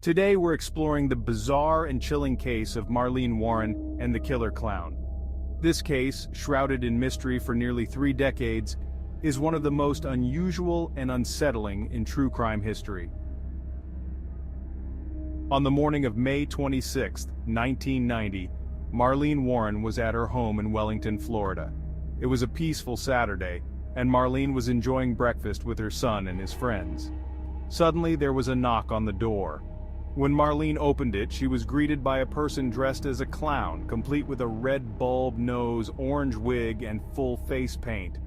Today we're exploring the bizarre and chilling case of Marlene Warren and the killer clown. This case, shrouded in mystery for nearly 3 decades, is one of the most unusual and unsettling in true crime history. On the morning of May 26, 1990, Marlene Warren was at her home in Wellington, Florida. It was a peaceful Saturday, and Marlene was enjoying breakfast with her son and his friends. Suddenly there was a knock on the door. When Marlene opened it, she was greeted by a person dressed as a clown, complete with a red bulb nose, orange wig, and full face paint.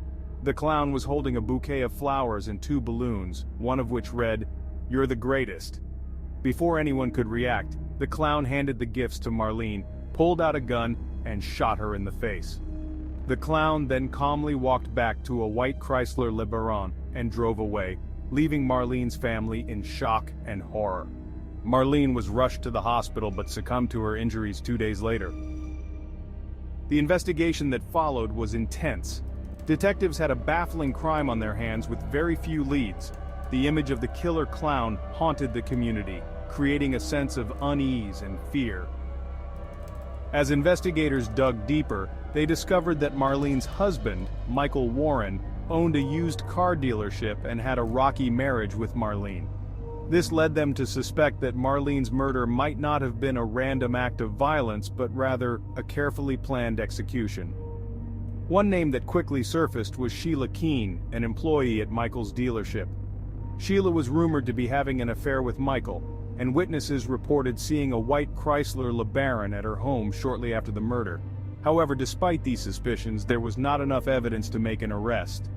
The clown was holding a bouquet of flowers and 2 balloons, one of which read, "You're the greatest." Before anyone could react, the clown handed the gifts to Marlene, pulled out a gun, and shot her in the face. The clown then calmly walked back to a white Chrysler LeBaron and drove away, leaving Marlene's family in shock and horror. Marlene was rushed to the hospital but succumbed to her injuries 2 days later. The investigation that followed was intense. Detectives had a baffling crime on their hands with very few leads. The image of the killer clown haunted the community, creating a sense of unease and fear. As investigators dug deeper, they discovered that Marlene's husband, Michael Warren, owned a used car dealership and had a rocky marriage with Marlene. This led them to suspect that Marlene's murder might not have been a random act of violence but rather a carefully planned execution. One name that quickly surfaced was Sheila Keen, an employee at Michael's dealership. Sheila was rumored to be having an affair with Michael, and witnesses reported seeing a white Chrysler LeBaron at her home shortly after the murder. However, despite these suspicions, there was not enough evidence to make an arrest.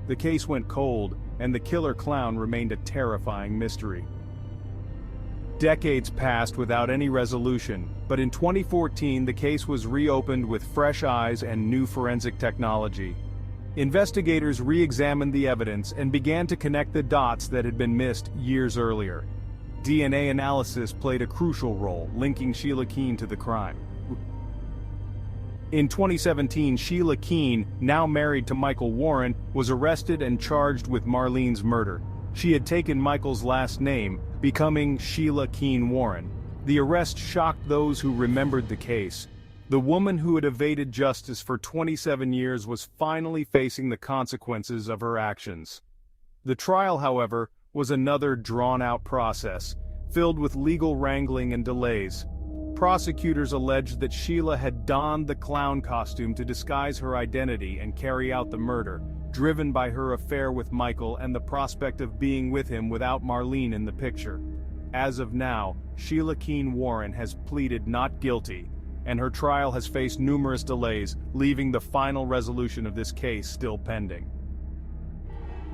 The case went cold, and the killer clown remained a terrifying mystery. Decades passed without any resolution, but in 2014 the case was reopened with fresh eyes and new forensic technology. Investigators re-examined the evidence and began to connect the dots that had been missed years earlier. DNA analysis played a crucial role, linking Sheila Keen to the crime. In 2017, Sheila Keen, now married to Michael Warren, was arrested and charged with Marlene's murder. She had taken Michael's last name, becoming Sheila Keen-Warren. The arrest shocked those who remembered the case. The woman who had evaded justice for 27 years was finally facing the consequences of her actions. The trial, however, was another drawn-out process, filled with legal wrangling and delays. Prosecutors alleged that Sheila had donned the clown costume to disguise her identity and carry out the murder, driven by her affair with Michael and the prospect of being with him without Marlene in the picture. As of now, Sheila Keen-Warren has pleaded not guilty, and her trial has faced numerous delays, leaving the final resolution of this case still pending.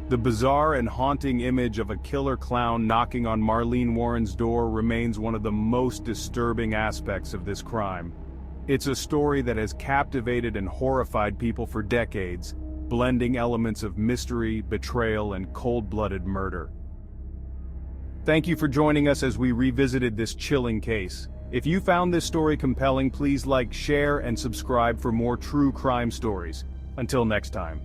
The bizarre and haunting image of a killer clown knocking on Marlene Warren's door remains one of the most disturbing aspects of this crime. It's a story that has captivated and horrified people for decades, blending elements of mystery, betrayal, and cold-blooded murder. Thank you for joining us as we revisited this chilling case. If you found this story compelling, please like, share, and subscribe for more true crime stories. Until next time.